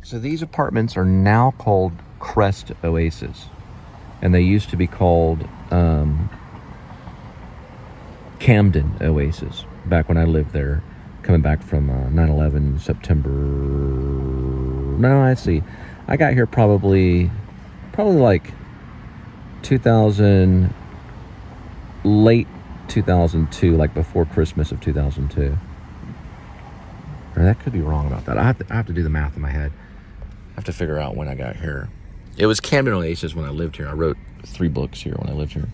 So these apartments are now called Crest Oasis, and they used to be called Camden Oasis back when I lived there, coming back from 9/11 September. No, I see. I got here probably like 2000, late 2002, like before Christmas of 2002. Or that could be wrong about that. I have to do the math in my head. I have to figure out when I got here. It was Camden Oasis when I lived here. I wrote 3 books here when I lived here.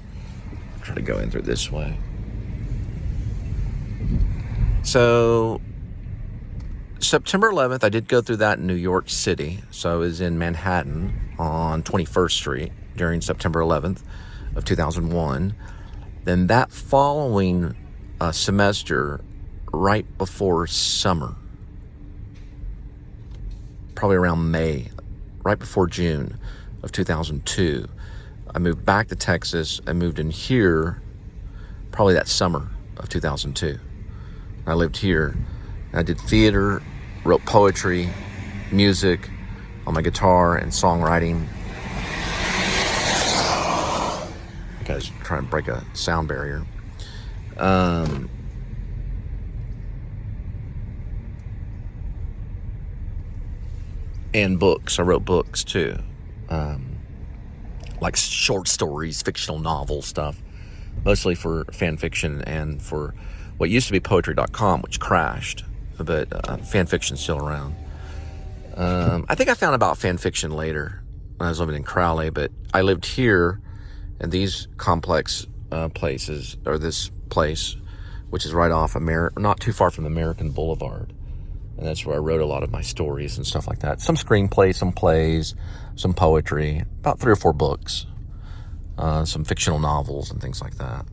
I'll try to go in through this way. So September 11th, I did go through that in New York City. So I was in Manhattan on 21st Street during September 11th of 2001. Then that following semester, right before summer, probably around May, right before June of 2002, I moved back to Texas. I moved in here probably that summer of 2002. I lived here. I did theater, wrote poetry, music on my guitar, and songwriting. You guys try and break a sound barrier. And books. I wrote books too. Like short stories, fictional novel stuff. Mostly for fan fiction and for what used to be poetry.com, which crashed. But fan fiction's still around. I think I found about fan fiction later when I was living in Crowley, but I lived here in these complex places, or this place, which is right off not too far from American Boulevard. And that's where I wrote a lot of my stories and stuff like that. Some screenplays, some plays, some poetry, about 3 or 4 books, some fictional novels and things like that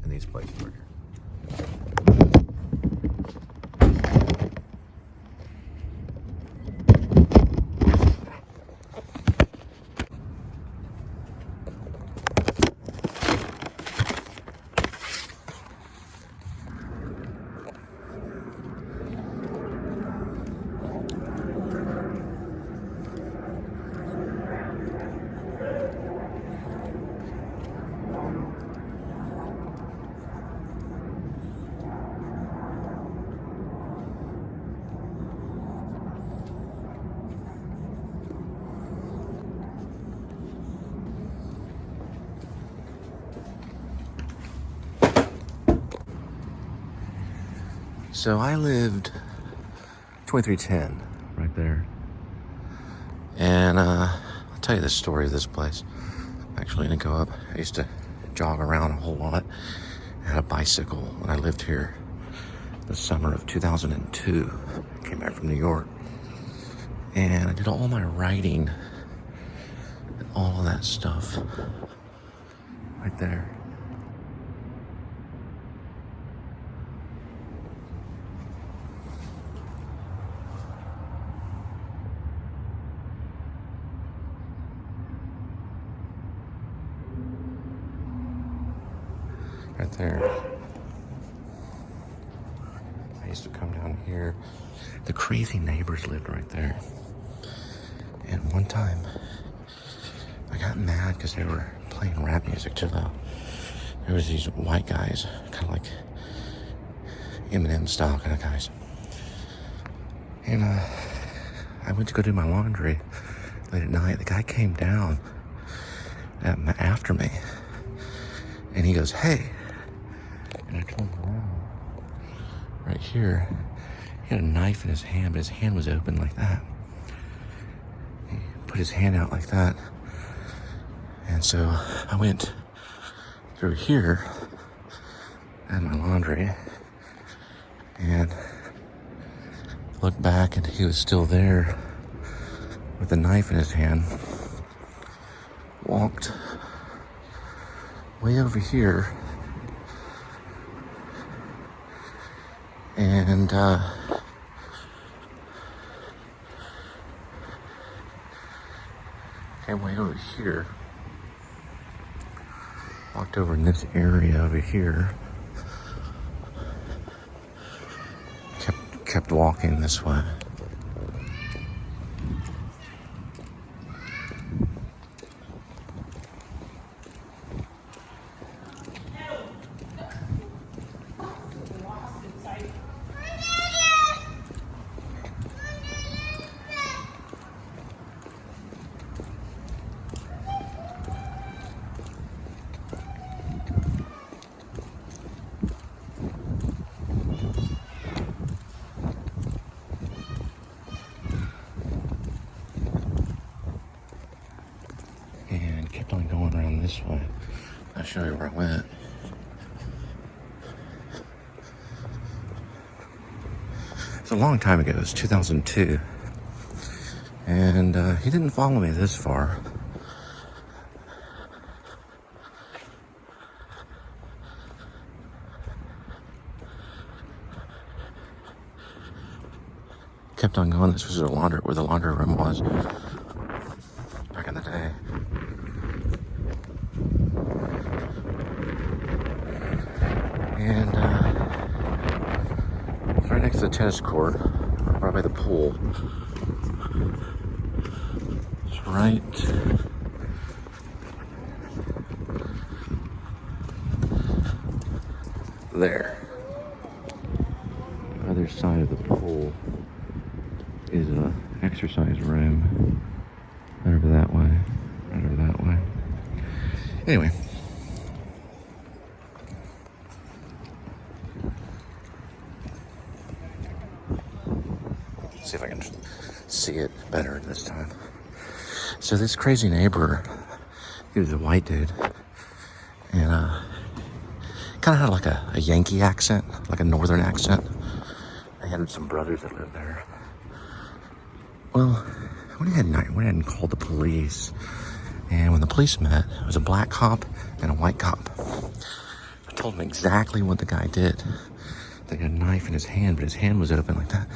in these places right here. So I lived 2310 right there. And I'll tell you the story of this place. I'm actually going to go up. I used to jog around a whole lot. I had a bicycle when I lived here the summer of 2002. I came back from New York. And I did all my writing and all of that stuff right there. Right there. I used to come down here. The crazy neighbors lived right there. And one time, I got mad because they were playing rap music too loud. There was these white guys, kind of like Eminem style kind of guys. And I went to go do my laundry late at night. The guy came down after me. And he goes, "Hey." And I turned around. Right here, he had a knife in his hand, but his hand was open like that. He put his hand out like that. And so I went through here and my laundry and looked back, and he was still there with a knife in his hand. Walked way over here and came way over here, walked over in this area over here, kept walking this way. down this way. I'll show you where I went. It's a long time ago. It was 2002. And he didn't follow me this far. Kept on going. This was where the laundry room was back in the day. And it's right next to the tennis court, right by the pool. It's right there. The other side of the pool is a exercise room. Right over that way. Right over that way. Anyway. See if I can see it better this time. So this crazy neighbor, he was a white dude, and kind of had like a Yankee accent, like a northern accent. I had some brothers that lived there. Well, we hadn't called the police, and when the police met, it was a black cop and a white cop. I told them exactly what the guy did. They had a knife in his hand, but his hand was open like that.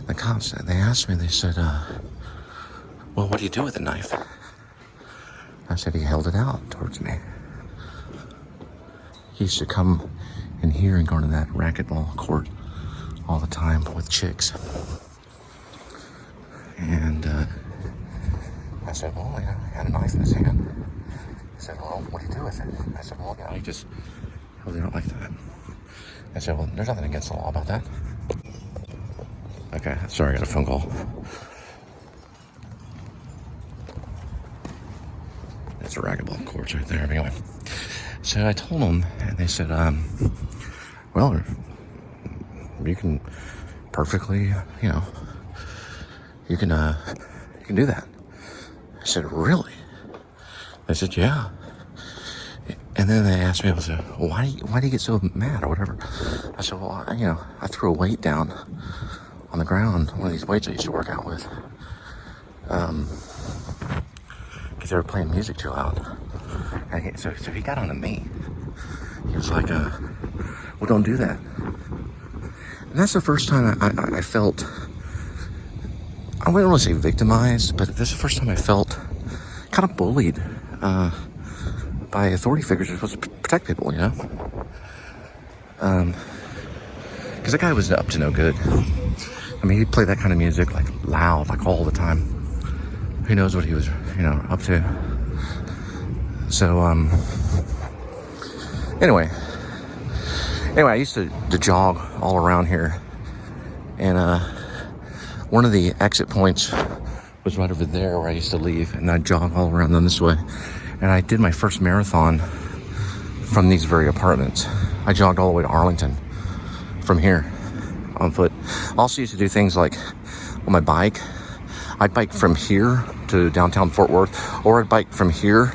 The cops, they asked me, they said, well, what do you do with the knife? I said, he held it out towards me. He used to come in here and go to that racquetball court all the time with chicks. And I said, well, he had a knife in his hand. He said, well, what do you do with it? I said, well, he just held it out like that. I said, well, there's nothing against the law about that. Okay, sorry, I got a phone call. That's a racquetball court right there. Anyway, so I told them, and they said, well, you can perfectly, you can do that. I said, really? They said, yeah. And then they asked me, I said, well, why do you get so mad or whatever? I said, well, I threw a weight down on the ground, one of these weights I used to work out with, because they were playing music too loud. And so he got onto me. He was like, well, don't do that. And that's the first time I felt, I wouldn't really say victimized, but this is the first time I felt kind of bullied by authority figures who are supposed to protect people, because that guy was up to no good. I mean, he'd play that kind of music, like, loud, like, all the time. Who knows what he was, up to. So, anyway, I used to jog all around here. And, one of the exit points was right over there where I used to leave. And I'd jog all around them this way. And I did my first marathon from these very apartments. I jogged all the way to Arlington from here on foot. Also used to do things like on my bike. I'd bike from here to downtown Fort Worth, or I'd bike from here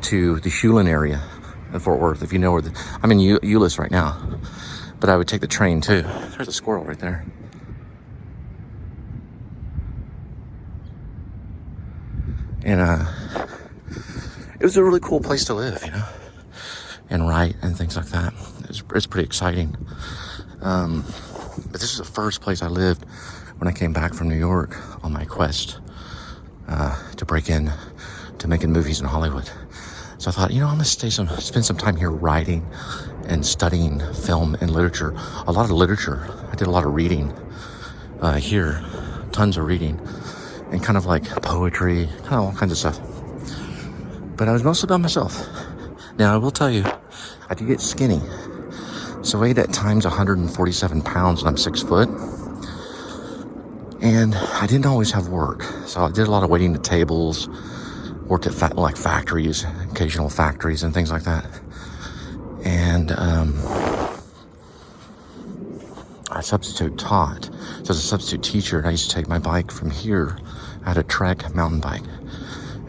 to the Hewlin area in Fort Worth, if you know where I'm in Euless right now. But I would take the train too. There's a squirrel right there. And it was a really cool place to live, and write and things like that. It's pretty exciting. But this is the first place I lived when I came back from New York on my quest to break in to making movies in Hollywood. So I thought, I'm gonna spend some time here writing and studying film and literature. A lot of literature. I did a lot of reading here, tons of reading, and kind of like poetry, kind of all kinds of stuff. But I was mostly by myself. Now I will tell you, I did get skinny. So I weighed at times 147 pounds and I'm 6 foot. And I didn't always have work. So I did a lot of waiting at tables, worked at factories, occasional factories and things like that. And I substitute taught. So as a substitute teacher, I used to take my bike from here. I had a Trek mountain bike.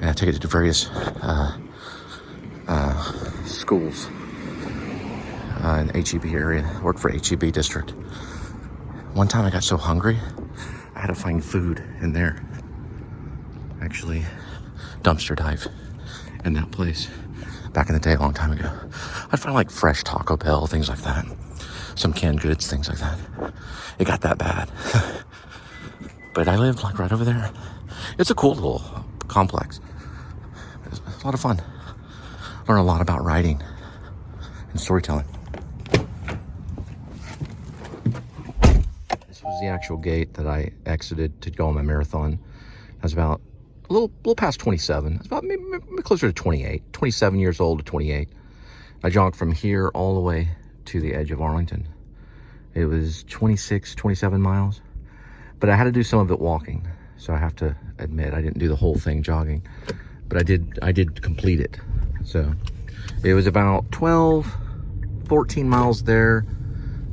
And I take it to various schools in the HEB area. I worked for HEB district. One time I got so hungry, I had to find food in there. Actually, dumpster dive in that place. Back in the day, a long time ago. I'd find like fresh Taco Bell, things like that. Some canned goods, things like that. It got that bad. But I lived like right over there. It's a cool little complex. It's a lot of fun. Learn a lot about writing and storytelling. This was the actual gate that I exited to go on my marathon. I was about a little past 27. It's about maybe closer to 28. 27 years old to 28. I jogged from here all the way to the edge of Arlington. It was 26, 27 miles. But I had to do some of it walking. So I have to admit, I didn't do the whole thing jogging. But I did complete it. So it was about 12, 14 miles there,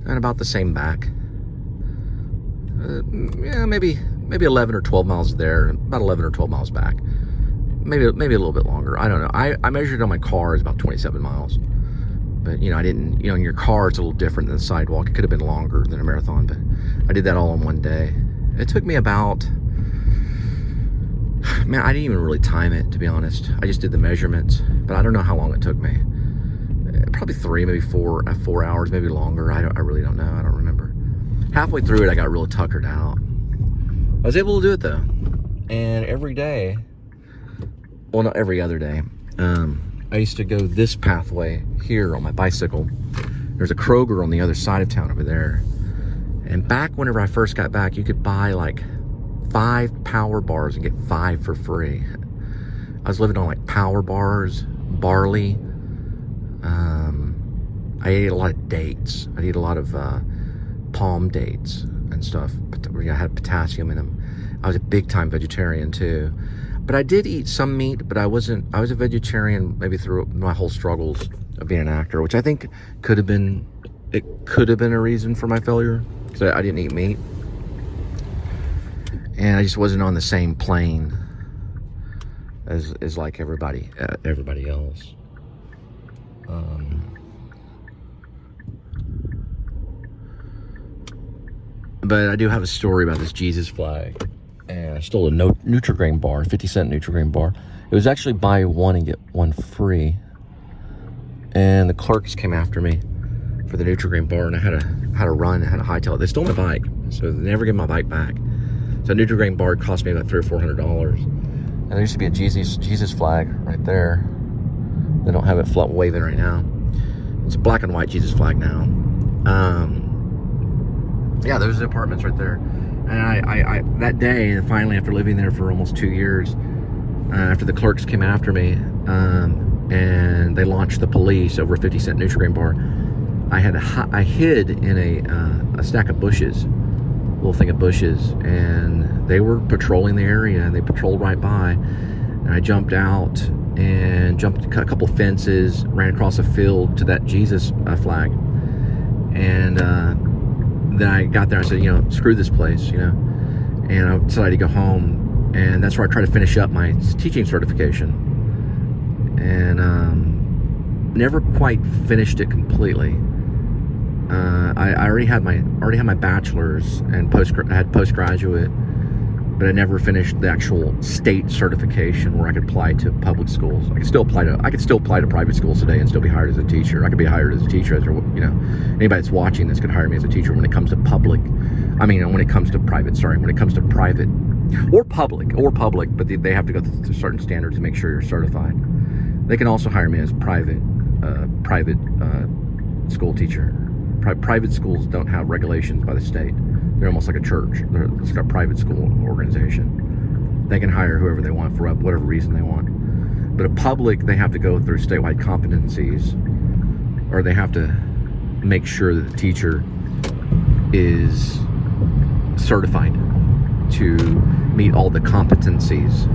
and about the same back. Yeah, maybe 11 or 12 miles there, about 11 or 12 miles back. Maybe a little bit longer. I don't know. I measured on my car is about 27 miles. But, I didn't, in your car, it's a little different than the sidewalk. It could have been longer than a marathon, but I did that all in one day. It took me about, man, I didn't even really time it, to be honest. I just did the measurements, but I don't know how long it took me. Probably 3, maybe 4 hours, maybe longer. I really don't know. I don't remember. Halfway through it, I got real tuckered out. I was able to do it though. And every day, well, not every other day, I used to go this pathway here on my bicycle. There's a Kroger on the other side of town over there. And back whenever I first got back, you could buy like 5 power bars and get 5 for free. I was living on like power bars, barley. I ate a lot of dates. I ate a lot of palm dates and stuff. I had potassium in them. I was a big time vegetarian too. But I did eat some meat, but I was a vegetarian maybe through my whole struggles of being an actor, which I think could have been a reason for my failure, because I didn't eat meat. And I just wasn't on the same plane as like everybody else. But I do have a story about this Jesus flag. And I stole a Nutri-Grain bar, 50-cent Nutri-Grain bar. It was actually buy one and get one free. And the clerks came after me for the Nutri-Grain bar, and I had to run, I had to hightail it. They stole my bike, so they never gave my bike back. So a Nutri-Grain bar cost me about $300 or $400. And there used to be a Jesus flag right there. They don't have it waving right now. It's a black and white Jesus flag now. Yeah, those are the apartments right there. And I that day, finally, after living there for almost 2 years, after the clerks came after me, and they launched the police over a 50-cent Nutri-Grain bar, I hid in a stack of bushes, a little thing of bushes, and they were patrolling the area, and they patrolled right by, and I jumped out and jumped a couple fences, ran across a field to that Jesus flag, and then I got there, I said, screw this place, and I decided to go home, and that's where I tried to finish up my teaching certification, and never quite finished it completely. I already had my bachelor's and I had postgraduate, but I never finished the actual state certification where I could apply to public schools. I could still apply to private schools today and still be hired as a teacher. I could be hired as a teacher, anybody that's watching this could hire me as a teacher. When it comes to when it comes to private or public, but they have to go through certain standards to make sure you're certified. They can also hire me as private school teacher. Private schools don't have regulations by the state. They're almost like a church. It's like a private school organization. They can hire whoever they want for whatever reason they want. But a public, they have to go through statewide competencies, or they have to make sure that the teacher is certified to meet all the competencies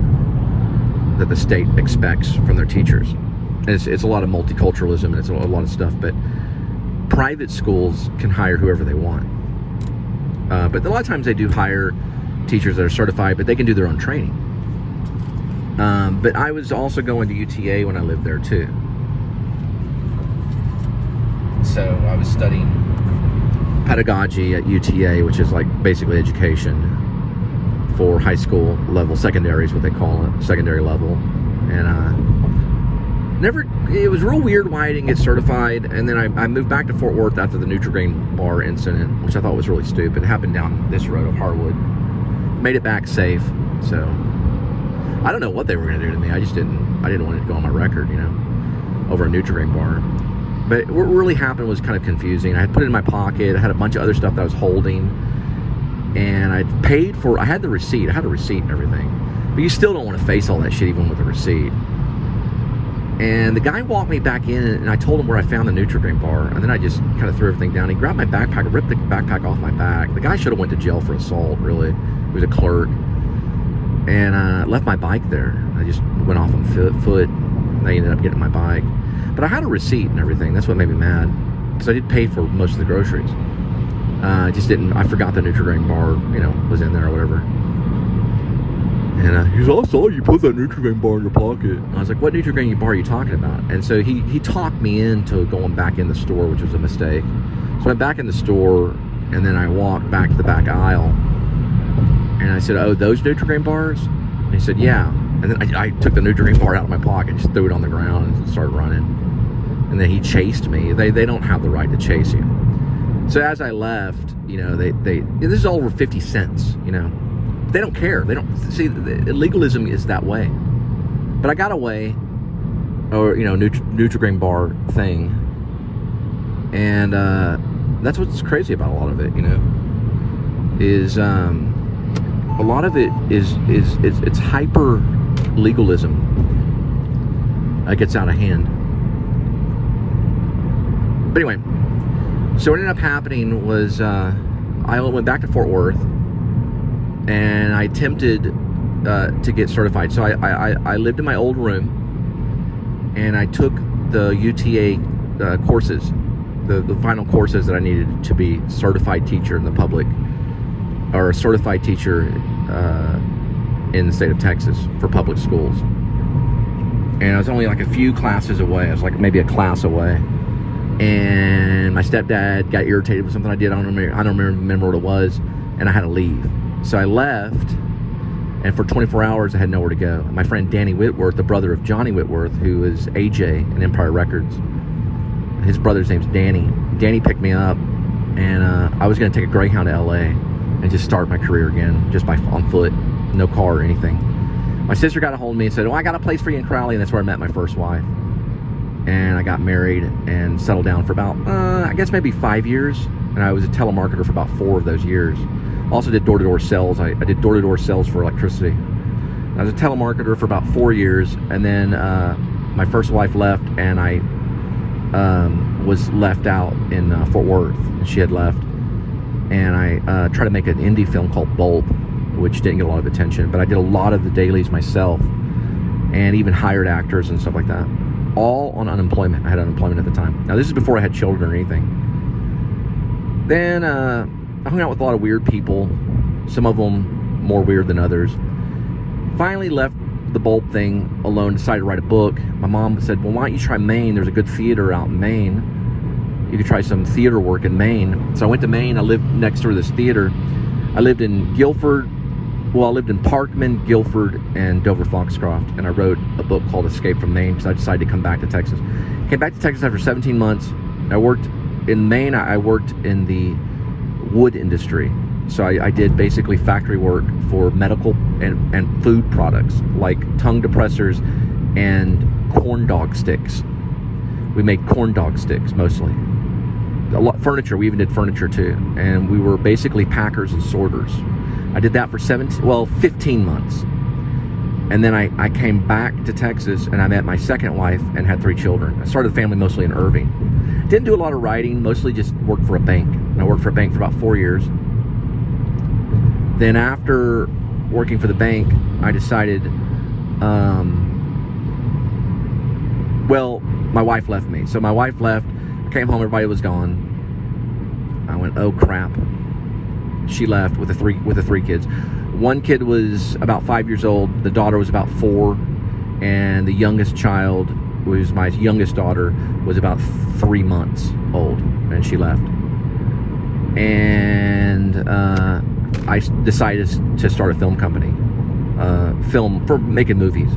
that the state expects from their teachers. It's a lot of multiculturalism, and it's a lot of stuff, but private schools can hire whoever they want. But a lot of times they do hire teachers that are certified, but they can do their own training. But I was also going to UTA when I lived there too. So I was studying pedagogy at UTA, which is like basically education for high school level, secondary is what they call it, secondary level. And it was real weird why I didn't get certified. And then I moved back to Fort Worth after the Nutri-Grain bar incident, which I thought was really stupid. It happened down this road of Harwood. Made it back safe. So I don't know what they were going to do to me. I didn't want it to go on my record, you know, over a Nutri-Grain bar. But what really happened was kind of confusing. I had put it in my pocket. I had a bunch of other stuff that I was holding. And I paid for, I had the receipt. I had a receipt and everything. But you still don't want to face all that shit even with a receipt. And the guy walked me back in, and I told him where I found the Nutri-Grain bar. And then I just kind of threw everything down. He grabbed my backpack, ripped the backpack off my back. The guy should have went to jail for assault, really. He was a clerk. And left my bike there. I just went off on foot. They ended up getting my bike. But I had a receipt and everything. That's what made me mad. Because I did pay for most of the groceries. I forgot the Nutri-Grain bar, you know, was in there or whatever. And he was, I saw you put that Nutri-Grain bar in your pocket. I was like, what Nutri-Grain bar are you talking about? And so he talked me into going back in the store, which was a mistake. So I went back in the store, and then I walked back to the back aisle. And I said, oh, those Nutri-Grain bars? And he said, yeah. And then I took the Nutri-Grain bar out of my pocket and just threw it on the ground and started running. And then he chased me. They don't have the right to chase you. So as I left, you know, this is all over 50 cents, you know. They don't care. They don't see, legalism is that way. But I got away, or, you know, Nutri-Grain bar thing. And that's what's crazy about a lot of it, you know, is a lot of it it's hyper legalism. It gets out of hand. But anyway, so what ended up happening was I went back to Fort Worth, and I attempted to get certified. So I lived in my old room, and I took the UTA courses, the final courses that I needed to be certified teacher in the public, or a certified teacher in the state of Texas for public schools. And I was only like a few classes away. I was like maybe a class away. And my stepdad got irritated with something I did. I don't remember what it was, and I had to leave. So I left, and for 24 hours I had nowhere to go. My friend Danny Whitworth, the brother of Johnny Whitworth, who is AJ in Empire Records, his brother's name's Danny. Danny picked me up, and I was going to take a Greyhound to LA and just start my career again, just on foot, no car or anything. My sister got a hold of me and said, oh, I got a place for you in Crowley, and that's where I met my first wife. And I got married and settled down for about, I guess maybe 5 years. And I was a telemarketer for about 4 of those years. Also did door-to-door sales. I did door-to-door sales for electricity. I was a telemarketer for about 4 years. And then my first wife left, and I was left out in Fort Worth. And she had left. And I tried to make an indie film called Bulb, which didn't get a lot of attention. But I did a lot of the dailies myself, and even hired actors and stuff like that. All on unemployment. I had unemployment at the time. Now, this is before I had children or anything. Then I hung out with a lot of weird people, some of them more weird than others. Finally left the Bulb thing alone, decided to write a book. My mom said, well, why don't you try Maine? There's a good theater out in Maine. You could try some theater work in Maine. So I went to Maine. I lived next door to this theater. I lived in Guilford. Well, I lived in Parkman, Guilford, and Dover Foxcroft, and I wrote a book called Escape from Maine because I decided to come back to Texas. Came back to Texas after 17 months. I worked in Maine. I worked in the wood industry. So I did basically factory work for medical and food products, like tongue depressors and corn dog sticks. We made corn dog sticks mostly. A lot furniture. We even did furniture too. And we were basically packers and sorters. I did that for 15 months. And then I came back to Texas, and I met my second wife and had 3 children. I started a family mostly in Irving. Didn't do a lot of writing, mostly just worked for a bank. And I worked for a bank for about 4 years. Then after working for the bank, I decided, well, my wife left me. So my wife left, I came home, everybody was gone. I went, oh crap. She left with the three kids. One kid was about 5 years old. The daughter was about 4, and the youngest child, who was my youngest daughter, was about 3 months. old, and she left. And I decided to start a film company, for making movies.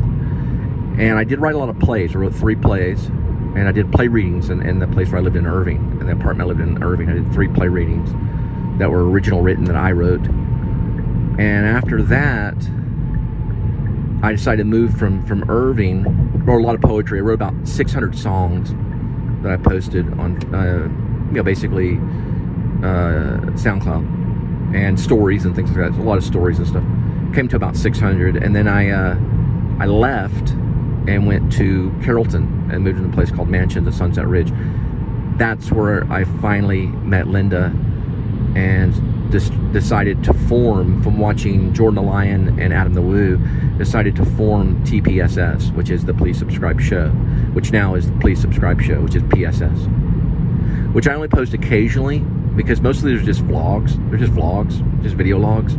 And I did write a lot of plays. I wrote 3 plays, and I did play readings in the place where I lived in Irving, in the apartment I lived in Irving. I did 3 play readings that were original written that I wrote. And after that, I decided to move from Irving. Wrote a lot of poetry. I wrote about 600 songs that I posted on, basically SoundCloud, and stories and things like that. A lot of stories and stuff. Came to about 600, and then I left and went to Carrollton and moved to a place called Mansions at Sunset Ridge. That's where I finally met Linda and decided to form, from watching Jordan the Lion and Adam the Woo, decided to form p.s.s, which is the Please Subscribe Show, which now is the Please Subscribe Show, which is p.s.s, which I only post occasionally because most of these are just vlogs. They're just vlogs, just video logs.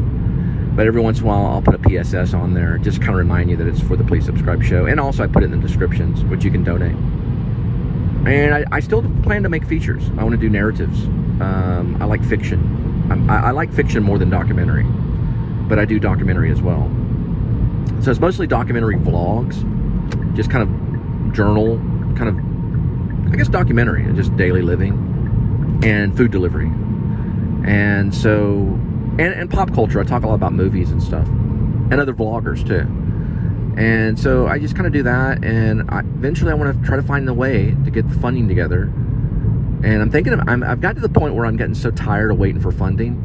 But every once in a while, I'll put a p.s.s on there, just kind of remind you that it's for the Please Subscribe Show. And also I put it in the descriptions, which you can donate. And I still plan to make features. I want to do narratives. I like fiction. I like fiction more than documentary, but I do documentary as well. So it's mostly documentary vlogs, just kind of journal, kind of, I guess, documentary, just daily living and food delivery. And so, and pop culture. I talk a lot about movies and stuff, and other vloggers too. And so I just kind of do that, and eventually I want to try to find the way to get the funding together. And I'm thinking I've got to the point where I'm getting so tired of waiting for funding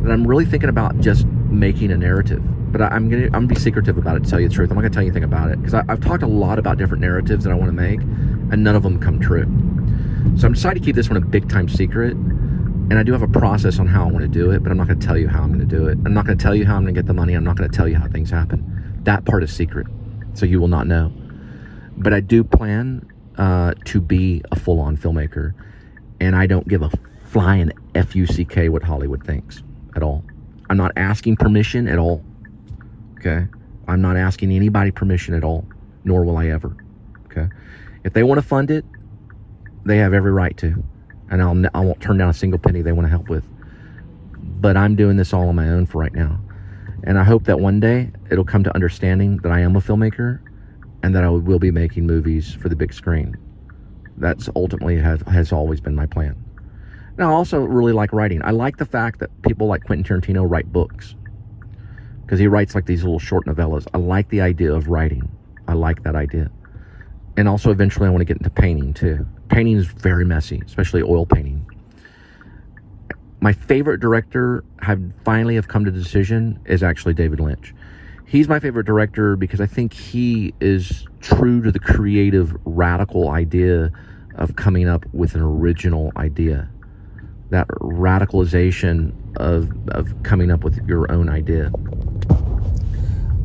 that I'm really thinking about just making a narrative. But I'm gonna be secretive about it, to tell you the truth. I'm not gonna tell you anything about it, because I've talked a lot about different narratives that I want to make, and none of them come true. So I'm decided to keep this one a big time secret. And I do have a process on how I want to do it, but I'm not going to tell you how I'm going to do it. I'm not going to tell you how I'm going to get the money. I'm not going to tell you how things happen. That part is secret, so you will not know. But I do plan to be a full-on filmmaker, and I don't give a flying F-U-C-K what Hollywood thinks at all. I'm not asking permission at all, okay? I'm not asking anybody permission at all, nor will I ever, okay? If they want to fund it, they have every right to. And I won't turn down a single penny they want to help with. But I'm doing this all on my own for right now. And I hope that one day it'll come to understanding that I am a filmmaker and that I will be making movies for the big screen. That's ultimately has always been my plan. Now, I also really like writing. I like the fact that people like Quentin Tarantino write books, because he writes like these little short novellas. I like the idea of writing. I like that idea. And also eventually I want to get into painting too. Painting is very messy, especially oil painting. My favorite director finally have come to the decision is actually David Lynch. He's my favorite director because I think he is true to the creative, radical idea of coming up with an original idea. That radicalization of coming up with your own idea.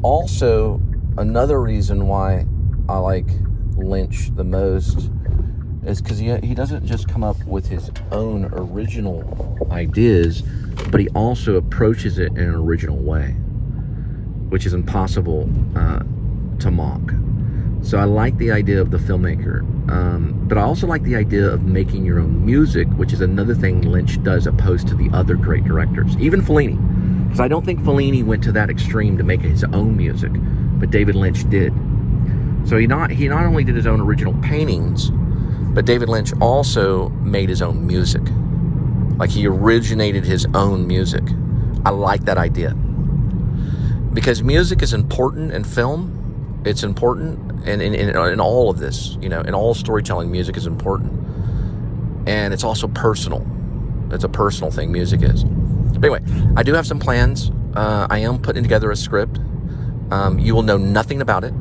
Also, another reason why I like Lynch the most is because he doesn't just come up with his own original ideas, but he also approaches it in an original way, which is impossible to mock. So I like the idea of the filmmaker, but I also like the idea of making your own music, which is another thing Lynch does opposed to the other great directors, even Fellini. Because I don't think Fellini went to that extreme to make his own music, but David Lynch did. So he not only did his own original paintings, but David Lynch also made his own music. Like, he originated his own music. I like that idea. Because music is important in film. It's important in all of this. You know, in all storytelling, music is important. And it's also personal. It's a personal thing, music is. But anyway, I do have some plans. I am putting together a script. You will know nothing about it.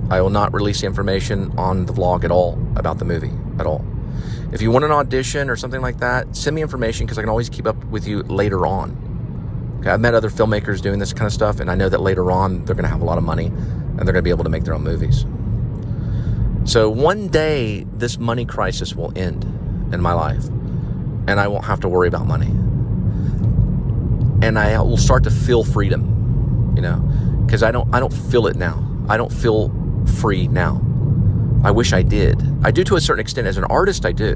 I will not release the information on the vlog at all about the movie, at all. If you want an audition or something like that, send me information, because I can always keep up with you later on. Okay, I've met other filmmakers doing this kind of stuff, and I know that later on they're going to have a lot of money, and they're going to be able to make their own movies. So one day, this money crisis will end in my life, and I won't have to worry about money. And I will start to feel freedom, you know, because I don't feel it now. I don't feel free now. I wish I did. I do to a certain extent. As an artist, I do.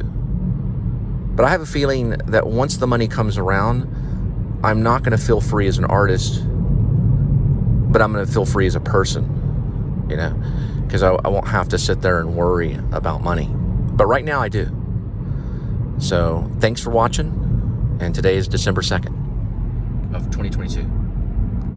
But I have a feeling that once the money comes around, I'm not going to feel free as an artist, but I'm going to feel free as a person, you know, because I won't have to sit there and worry about money. But right now I do. So thanks for watching. And today is December 2nd of 2022.